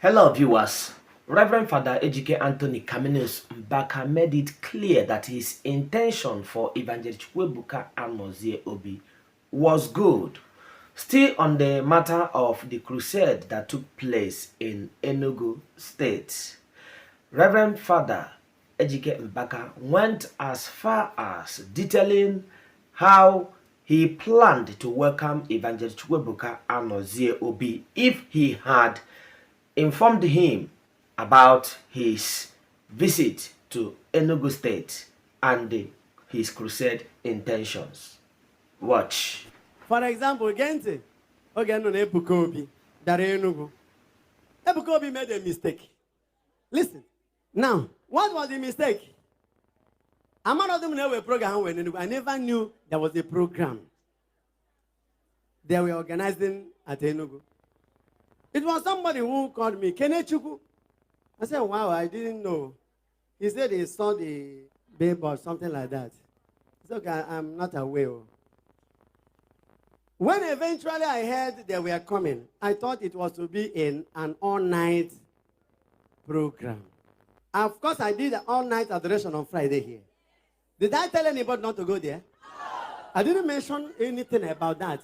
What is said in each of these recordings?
Hello viewers, Reverend Father Ejike Anthony Caminus Mbaka made it clear that his intention for Evangelist Ebuka Obi was good. Still on the matter of the crusade that took place in Enugu State, Reverend Father Ejike Mbaka went as far as detailing how he planned to welcome Evangelist Ebuka Obi if he had informed him about his visit to Enugu State and his crusade intentions. Watch. For example, Gente, Ebuka Obi, Enugu. Ebuka Obi made a mistake. Listen, now, what was the mistake? I'm not of them know a program when Enugu. I never knew there was a program they were organizing at Enugu. It was somebody who called me, Kenechuku. I said, wow, I didn't know. He said he saw the babe or something like that. I said, okay, I'm not aware. When eventually I heard they were coming, I thought it was to be in an all-night program. Of course, I did an all-night adoration on Friday here. Did I tell anybody not to go there? I didn't mention anything about that.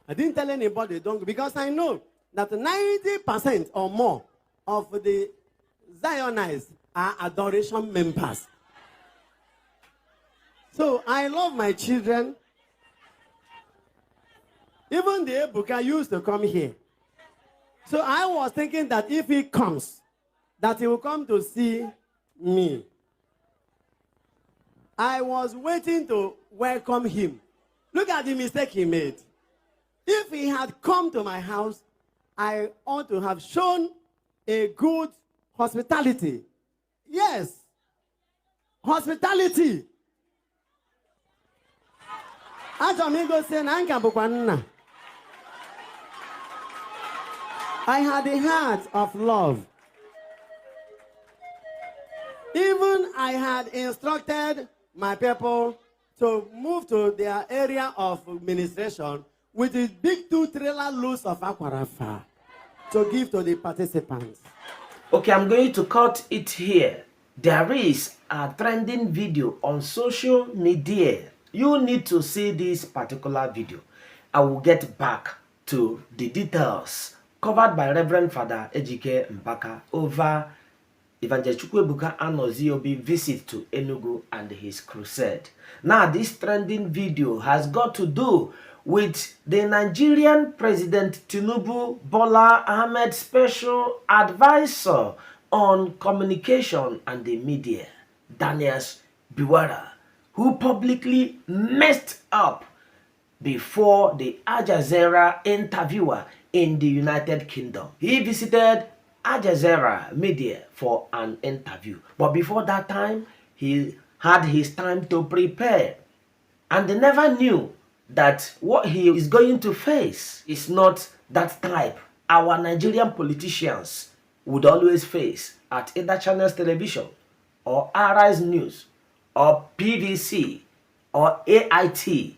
I didn't tell anybody don't go because I know that 90% or more of the Zionites are adoration members. So I love my children. Even the Ebuka used to come here. So I was thinking that if he comes, that he will come to see me. I was waiting to welcome him. Look at the mistake he made. If he had come to my house, I ought to have shown a good hospitality. Yes. Hospitality. I had a heart of love. Even I had instructed my people to move to their area of administration with a big 2-trailer loads of aquarafa to give to the participants. Okay, I'm going to cut it here. There is a trending video on social media. You need to see this particular video. I will get back to the details covered by Reverend Father Ejike Mbaka over Evangelist Ebuka Obi visit to Enugu and his crusade. Now, this trending video has got to do with the Nigerian President Tinubu Bwala Ahmed Special Advisor on Communication and the Media, Bwala, who publicly messed up before the Jazeera interviewer in the United Kingdom. He visited Jazeera media for an interview, but before that time, he had his time to prepare, and they never knew that what he is going to face is not that type our Nigerian politicians would always face at either Channels Television or Arise News or PVC or AIT.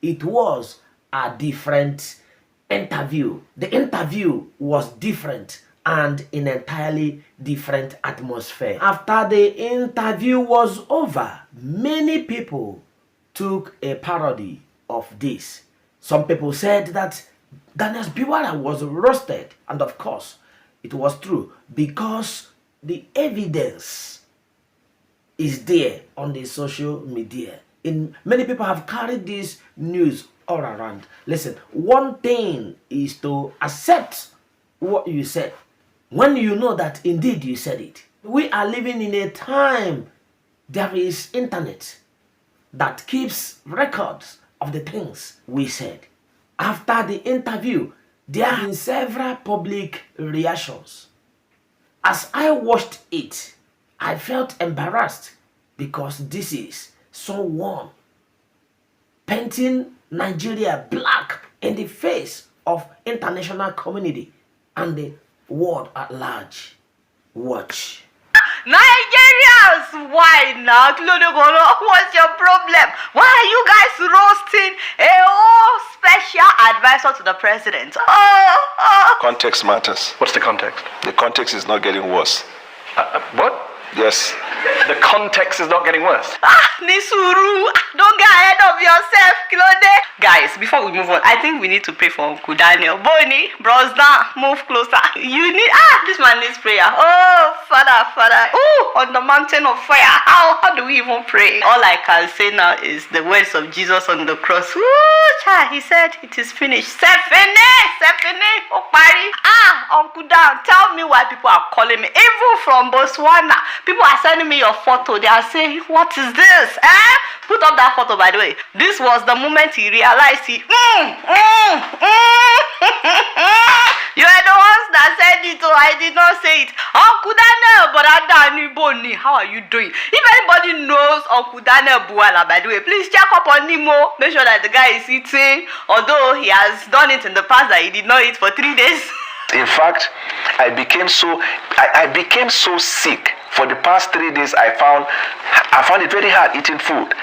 It was a different interview. The interview was different and in an entirely different atmosphere. After the interview was over, many people took a parody of this. Some people said that Bwala was roasted, and of course it was true because the evidence is there on the social media. Many people have carried this news all around. Listen, one thing is to accept what you said when you know that indeed you said it. We are living in a time there is internet that keeps records of the things we said. After the interview, there have been several public reactions. As I watched it, I felt embarrassed because this is someone painting Nigeria black in the face of international community and the world at large. Watch. Nigeria That's why now. What's your problem? Why are you guys roasting a whole special advisor to the president? Context matters. What's the context? The context is not getting worse. What? Yes. The context is not getting worse. Nisuru, don't get ahead of yourself, Claude. Guys, before we move on, I think we need to pray for Uncle Daniel. Bonnie, bros down, move closer. You need, this man needs prayer. Oh, Father. Oh, on the mountain of fire. How do we even pray? All I can say now is the words of Jesus on the cross. Ooh, child, he said, it is finished. Stephanie, Opari. Uncle Dan, tell me why people are calling me. Even from Botswana, people are sending me your photo. They are saying, what is this? Put up that photo, by the way. This was the moment he realized You are the ones that said it, so I did not say it. Uncle Daniel, but how are you doing? If anybody knows Uncle Daniel Bwala, by the way, please check up on Nemo. Make sure that the guy is eating, although he has done it in the past that he did not eat for 3 days. In fact, I became so sick. For the past 3 days, I found it very hard eating food.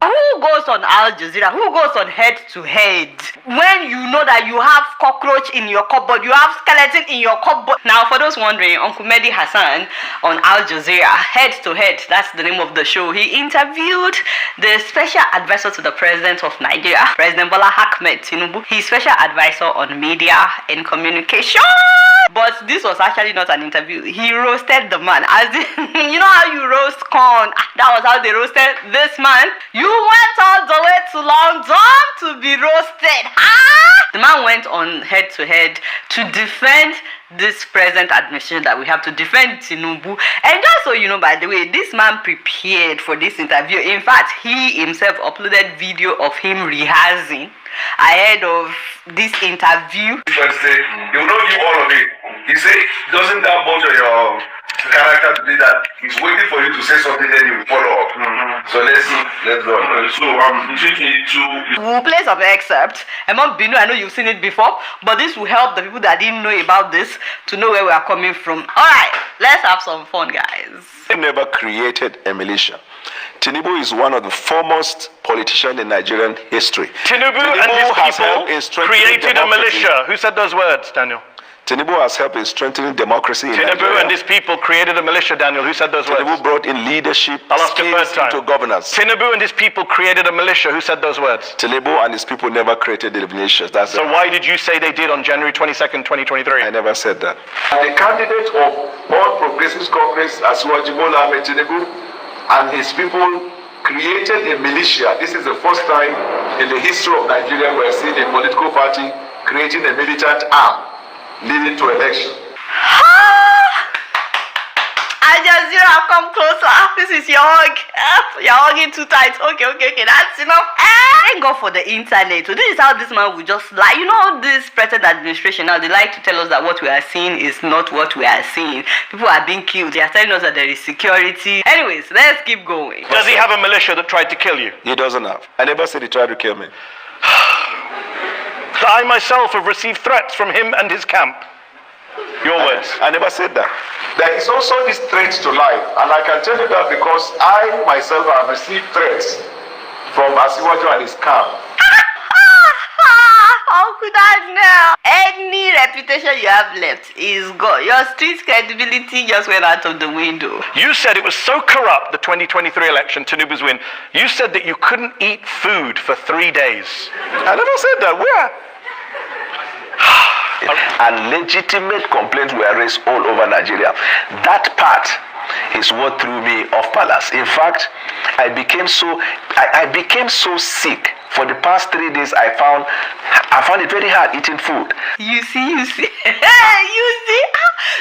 Who goes on Al Jazeera? Who goes on head to head? When you know that you have cockroach in your cupboard, you have skeleton in your cupboard. Now, for those wondering, Uncle Mehdi Hassan on Al Jazeera, head to head, that's the name of the show. He interviewed the special advisor to the president of Nigeria, President Bwala Tinubu. He's special advisor on media and communication. But this was actually not an interview. He roasted the man. As in, you know how you roast corn? That was how they roasted this man. You went all the way to London to be roasted. The man went on head to head to defend this present administration that we have, to defend Tinubu. And just so you know, by the way, this man prepared for this interview. In fact, he himself uploaded video of him rehearsing ahead of this interview. He will not give all of it. He said, doesn't that bother your character to be that he's waiting for you to say something, then he will follow up. So let's go. So we'll play some excerpt. I know you've seen it before, but this will help the people that didn't know about this to know where we are coming from. Alright, let's have some fun, guys. They never created a militia. Tinubu is one of the foremost politicians in Nigerian history. Tinubu and his people created a militia. Who said those words, Daniel? Tinubu has helped in strengthening democracy in Nigeria. Tinubu and his people created a militia, Daniel. Who said those words? Tinubu brought in leadership skills into governance. Tinubu and his people created a militia. Who said those words? Tinubu and his people never created the militia. So why did you say they did on January 22nd, 2023? I never said that. The candidate of All Progressives Congress, Bola Tinubu, and his people created a militia. This is the first time in the history of Nigeria we are seeing a political party creating a militant arm leading to election. Al Jazeera, come closer. This is your hug. You're hugging too tight. Okay, that's enough. Thank God for the internet. So this is how this man will just lie. You know, this present administration now, they like to tell us that what we are seeing is not what we are seeing. People are being killed. They are telling us that there is security. Anyways, let's keep going. Does he have a militia that tried to kill you? He doesn't have. I never said he tried to kill me. I myself have received threats from him and his camp. Your words. I never said that. There is also this threat to life, and I can tell you that because I myself have received threats from Asiwaju and his camp. Uncle Daniel, any reputation you have left is gone. Your street credibility just went out of the window. You said it was so corrupt, the 2023 election, Tinubu's win. You said that you couldn't eat food for 3 days. I never said that. Where? And legitimate complaints were raised all over Nigeria. That part is what threw me off balance. In fact, I became so sick. For the past 3 days, I found it very hard eating food. You see. You see?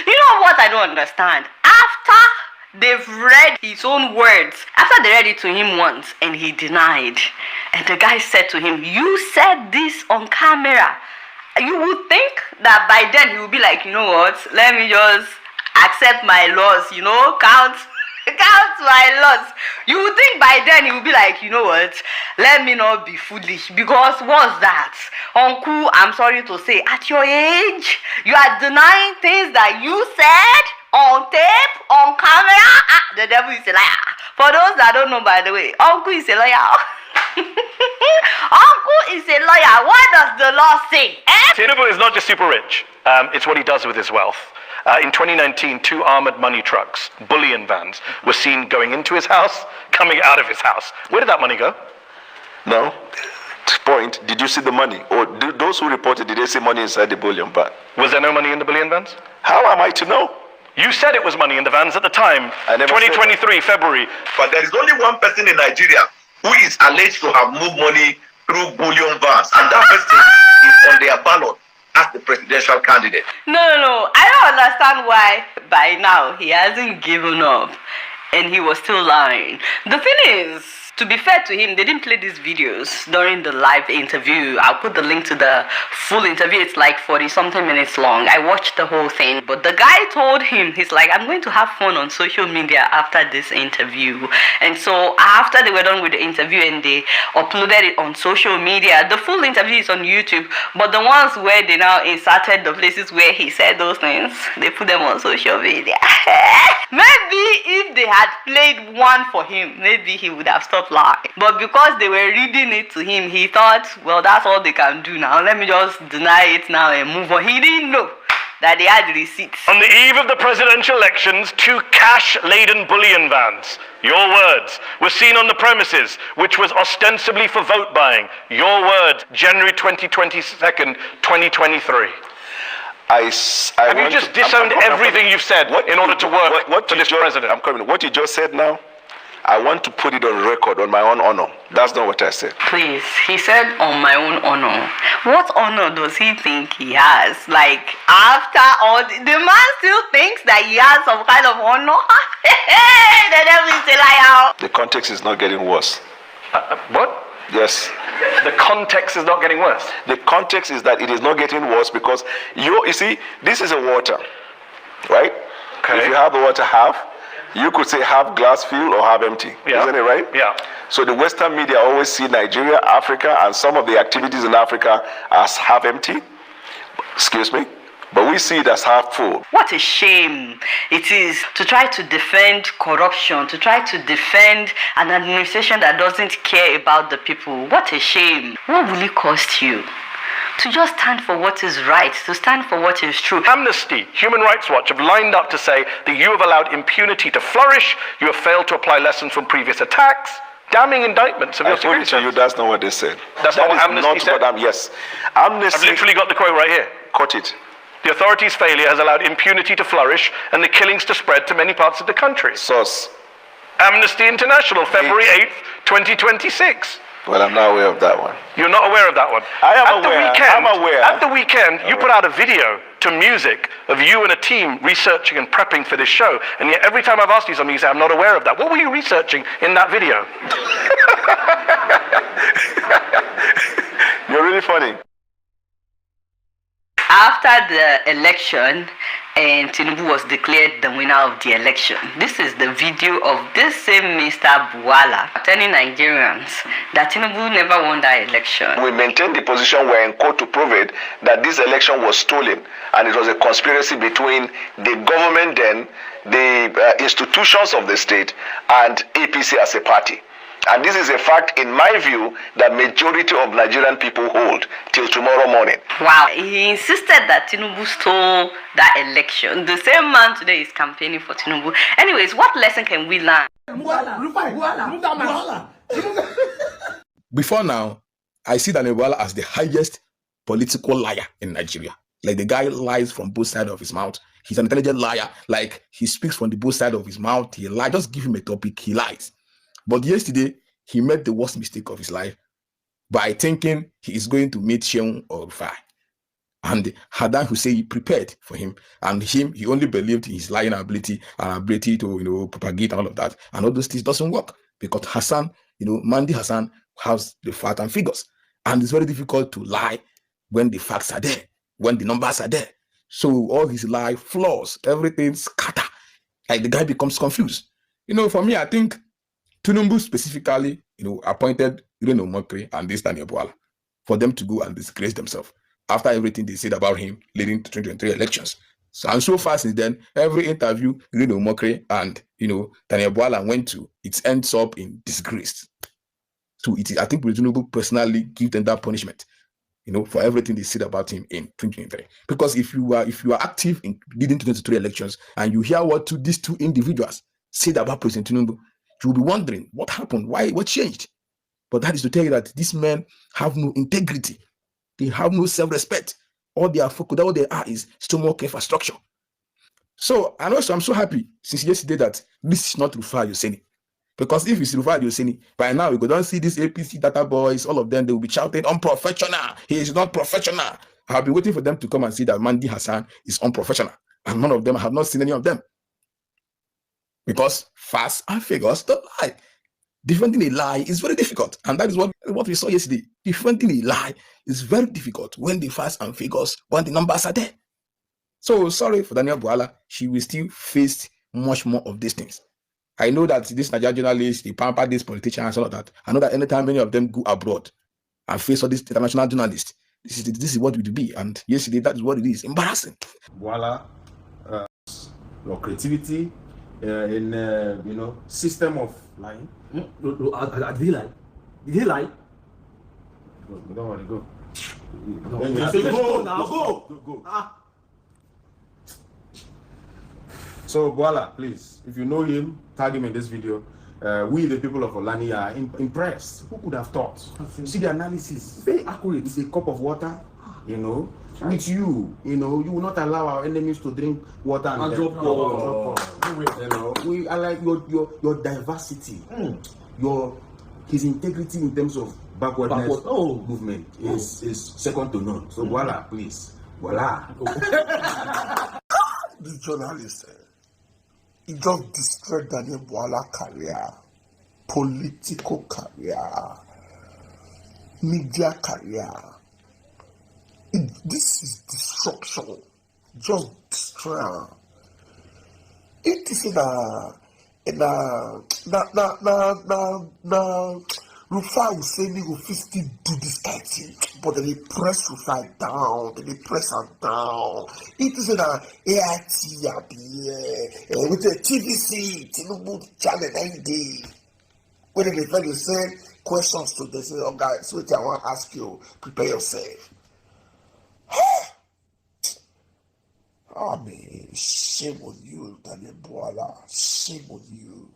You know what I don't understand? After they've read his own words, after they read it to him once and he denied, and the guy said to him, you said this on camera. You would think that by then he would be like, you know what, let me just accept my loss, count my loss. You would think by then he would be like, you know what, let me not be foolish, because what's that? Uncle, I'm sorry to say, at your age, you are denying things that you said on tape. on camera. The devil is a liar. For those that don't know, by the way, Uncle is a lawyer. Uncle is a lawyer. What does the law say? Tinubu is not just super rich. It's what he does with his wealth. In 2019, 2 armored money trucks, bullion vans, were seen going into his house, coming out of his house. Where did that money go? No. Point, did you see the money? Or those who reported, did they see money inside the bullion van? Was there no money in the bullion vans? How am I to know? You said it was money in the vans at the time, 2023, February. But there is only one person in Nigeria who is alleged to have moved money through bullion vans, and that person is on their ballot as the presidential candidate. No. I don't understand why by now he hasn't given up and he was still lying. The thing is, to be fair to him, they didn't play these videos during the live interview. I'll put the link to the full interview. It's like 40-something minutes long. I watched the whole thing. But the guy told him, he's like, I'm going to have fun on social media after this interview. And so after they were done with the interview and they uploaded it on social media, the full interview is on YouTube. But the ones where they now inserted the places where he said those things, they put them on social media. Maybe if they had played one for him, maybe he would have stopped lying. But because they were reading it to him, he thought, well, that's all they can do now. Let me just deny it now and move on. He didn't know that they had receipts. On the eve of the presidential elections, 2 cash-laden bullion vans, your words, were seen on the premises, which was ostensibly for vote buying. Your words, January 22nd, 2023. Have you just disowned everything you've said in order to work for this president? I'm coming. What you just said now, I want to put it on record, on my own honor. That's not what I said. Please, he said on my own honor. What honor does he think he has? Like, after all, the man still thinks that he has some kind of honor? The devil is a liar. The context is not getting worse. What? Yes. The context is not getting worse. The context is that it is not getting worse because you see, this is a water, right? Okay. If you have the water half, you could say half glass filled or half empty. Yeah. Isn't it right? Yeah. So the Western media always see Nigeria, Africa, and some of the activities in Africa as half empty. Excuse me. But we see it as half full. What a shame it is to try to defend corruption, to try to defend an administration that doesn't care about the people. What a shame. What will it cost you? To just stand for what is right, to stand for what is true. Amnesty, Human Rights Watch have lined up to say that you have allowed impunity to flourish, you have failed to apply lessons from previous attacks, damning indictments of your security I put it to you, that's not what they said. That's not what Amnesty said? Yes. Amnesty... I've literally got the quote right here. Cut it. The authorities' failure has allowed impunity to flourish and the killings to spread to many parts of the country. Source. Amnesty International, February 8th, 2026. Well, I'm not aware of that one. You're not aware of that one? I am aware. I'm aware. At the weekend, you put out a video to music of you and a team researching and prepping for this show. And yet every time I've asked you something, you say, I'm not aware of that. What were you researching in that video? You're really funny. After the election, and Tinubu was declared the winner of the election. This is the video of this same Mr. Bwala telling Nigerians that Tinubu never won that election. We maintain the position we're in court to prove it, that this election was stolen and it was a conspiracy between the government then, the institutions of the state, and APC as a party. And this is a fact, in my view, that majority of Nigerian people hold till tomorrow morning. Wow, he insisted that Tinubu stole that election. The same man today is campaigning for Tinubu. Anyways, what lesson can we learn? Before now, I see Daniel Bwala as the highest political liar in Nigeria. Like, the guy lies from both sides of his mouth. He's an intelligent liar. Like, he speaks from the both sides of his mouth. He lies. Just give him a topic, he lies. But yesterday, he made the worst mistake of his life by thinking he is going to meet Sheung or Rufai. And Hadan Hussein prepared for him. And he only believed in his lying ability and ability to, propagate and all of that. And all those things doesn't work because Hassan, Mandi Hassan has the facts and figures. And it's very difficult to lie when the facts are there, when the numbers are there. So all his lie flaws, everything scatter. Like, the guy becomes confused. For me, I think Tinubu specifically, appointed Reno Mokri and this Daniel Bwala for them to go and disgrace themselves after everything they said about him leading to 2023 elections. So, and so far since then, every interview Rino Mokre and Daniel Bwala went to, it ends up in disgrace. So it is, I think Tinubu personally give them that punishment, for everything they said about him in 2023. Because if you are active in leading to 2023 elections and you hear what these two individuals said about President Tinubu, you will be wondering what happened, what changed. But that is to tell you that these men have no integrity, they have no self-respect. All they are is stomach infrastructure. So, and also I'm so happy since yesterday that this is not Rufai Yoseni. Because if it's Rufai Yoseni, by now we don't see these APC data boys, all of them, they will be shouting, unprofessional. He is not professional. I have been waiting for them to come and see that Mandi Hassan is unprofessional. And none of them, I have not seen any of them. Because facts and figures don't lie. Defending a lie is very difficult. And that is what we saw yesterday. Defending a lie is very difficult when the facts and figures, when the numbers are there. So sorry for Daniel Bwala. She will still face much more of these things. I know that these Nigerian journalists, they pamper these politicians and all of that. I know that anytime many of them go abroad and face all these international journalists, this is what it will be. And yesterday, that is what it is. Embarrassing. Bwala, your creativity in system of lying. Did he lie? Did he lie? Go, don't worry, go. Go now, go. So Bwala, please, if you know him, tag him in this video. We, the people of Olani, are impressed. Who could have thought? You see the analysis, very accurate. It's a cup of water, with you, you will not allow our enemies to drink water and drop. I like your diversity, his integrity in terms of backwardness movement is second to none. So Bwala, please, Bwala. The journalist, he just destroyed Daniel Bwala's career, political career, media career. This is destruction. Just destroy. It is Rufai will say he will still do this kind of thing, but then they press Rufai down, then they press her down. It is AIT with the TVC, Tinubu channel 90. When they send questions to them, say, oh guys, wait, I want to ask you, prepare yourself. I mean, shame on you, Daniel Bwala. Shame on you.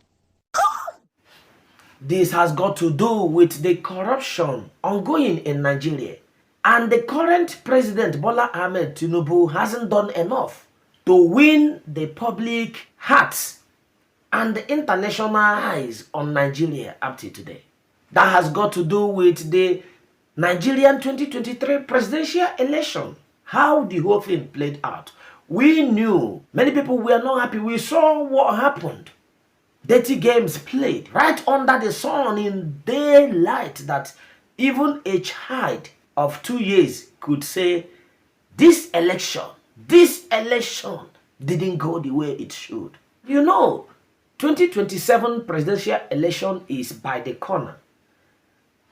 This has got to do with the corruption ongoing in Nigeria. And the current president, Bola Ahmed Tinubu, hasn't done enough to win the public hearts and the international eyes on Nigeria up to today. That has got to do with the Nigerian 2023 presidential election. How the whole thing played out. We knew, many people were not happy. We saw what happened. Dirty games played right under the sun in daylight that even a child of 2 years could say, this election didn't go the way it should. 2027 presidential election is by the corner.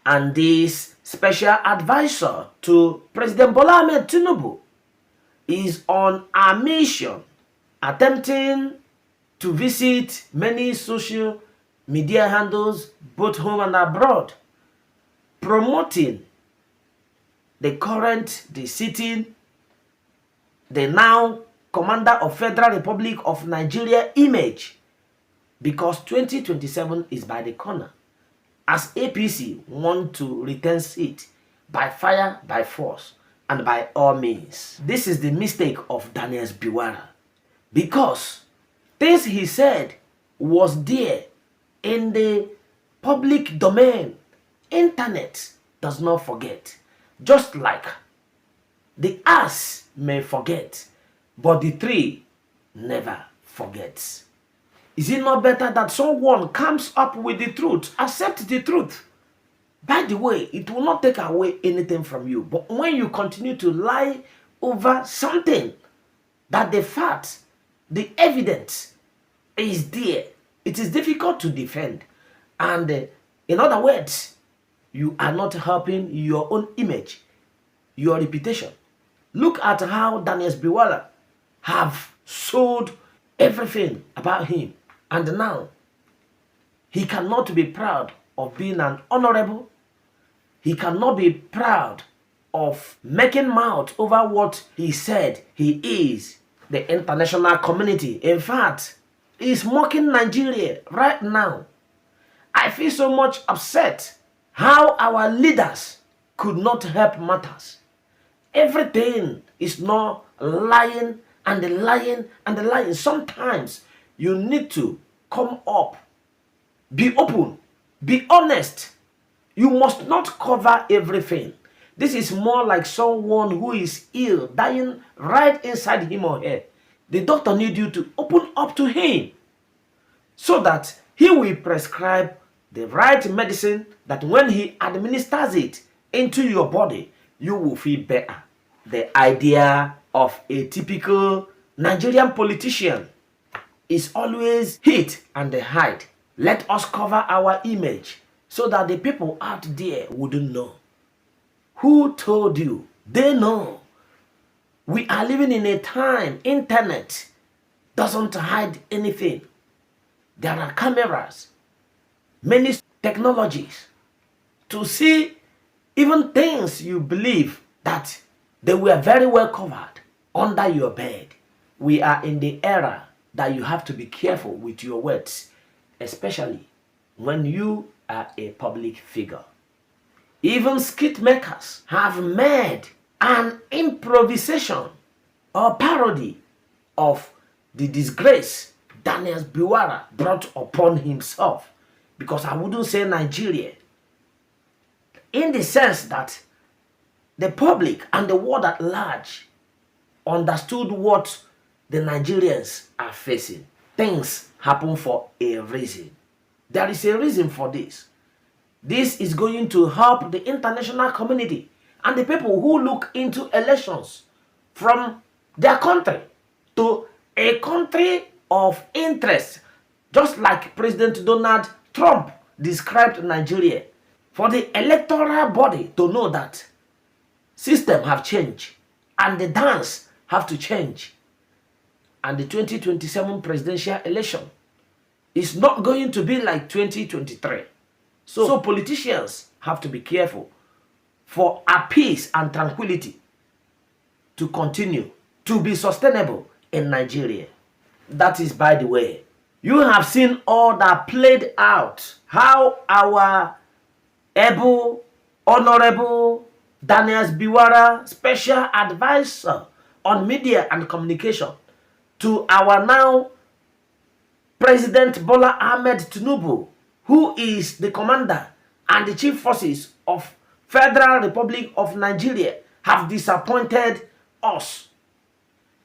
And this special advisor to President Bola Ahmed Tinubu is on a mission attempting to visit many social media handles, both home and abroad, promoting the now Commander of Federal Republic of Nigeria image, because 2027 is by the corner, as APC want to retain seat by fire, by force, and by all means. This is the mistake of Daniel Bwala, because things he said was there in the public domain. Internet does not forget. Just like the ass may forget, but the tree never forgets. Is it not better that someone comes up with the truth, accept the truth? By the way, it will not take away anything from you. But when you continue to lie over something that the fact, the evidence is there, it is difficult to defend. And in other words, you are not helping your own image, your reputation. Look at how Daniel Bwala have sold everything about him. And now, he cannot be proud of being an honorable. He cannot be proud of making mouth over what he said he is. The international community, in fact, is mocking Nigeria right now. I feel so much upset how our leaders could not help matters. Everything is not lying and lying and lying. Sometimes you need to come up, be open, be honest. You must not cover everything. This is more like someone who is ill, dying right inside him or her. The doctor needs you to open up to him so that he will prescribe the right medicine, that when he administers it into your body, you will feel better. The idea of a typical Nigerian politician is always hit and hide. Let us cover our image so that the people out there wouldn't know. Who told you? They know. We are living in a time internet doesn't hide anything. There are cameras, many technologies to see even things you believe that they were very well covered under your bed. We are in the era that you have to be careful with your words, especially when you are a public figure. Even skit makers have made an improvisation or parody of the disgrace Daniel Bwala brought upon himself. Because I wouldn't say Nigeria, in the sense that the public and the world at large understood what the Nigerians are facing. Things happen for a reason. There is a reason for this. This is going to help the international community and the people who look into elections from their country to a country of interest, just like President Donald Trump described Nigeria, for the electoral body to know that system have changed and the dance have to change. And the 2027 presidential election is not going to be like 2023. So politicians have to be careful for our peace and tranquility to continue to be sustainable in Nigeria. That is, by the way, you have seen all that played out, how our able, honorable Daniel Bwala, special advisor on media and communication to our now President Bola Ahmed Tinubu, who is the commander and the chief forces of Federal Republic of Nigeria, have disappointed us,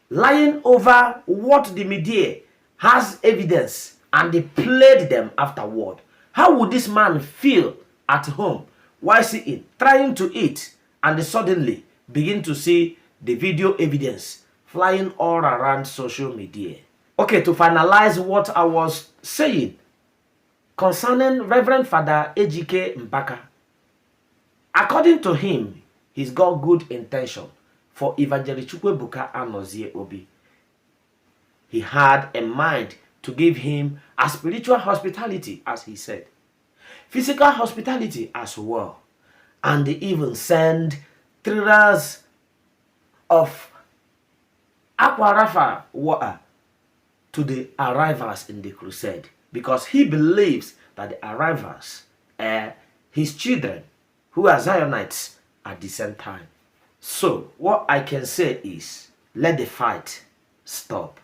lying over what the media has evidence and they played them afterward. How would this man feel at home while sitting, trying to eat, and suddenly begin to see the video evidence flying all around social media? Okay, to finalize what I was saying concerning Reverend Father Ejike Mbaka, according to him, he's got good intention for Evangelist Ebuka Obi. He had a mind to give him a spiritual hospitality, as he said, physical hospitality as well, and even send thrillers of Aquarafa water to the arrivals in the crusade, because he believes that the arrivals are his children who are Zionites at the same time. So what I can say is, let the fight stop.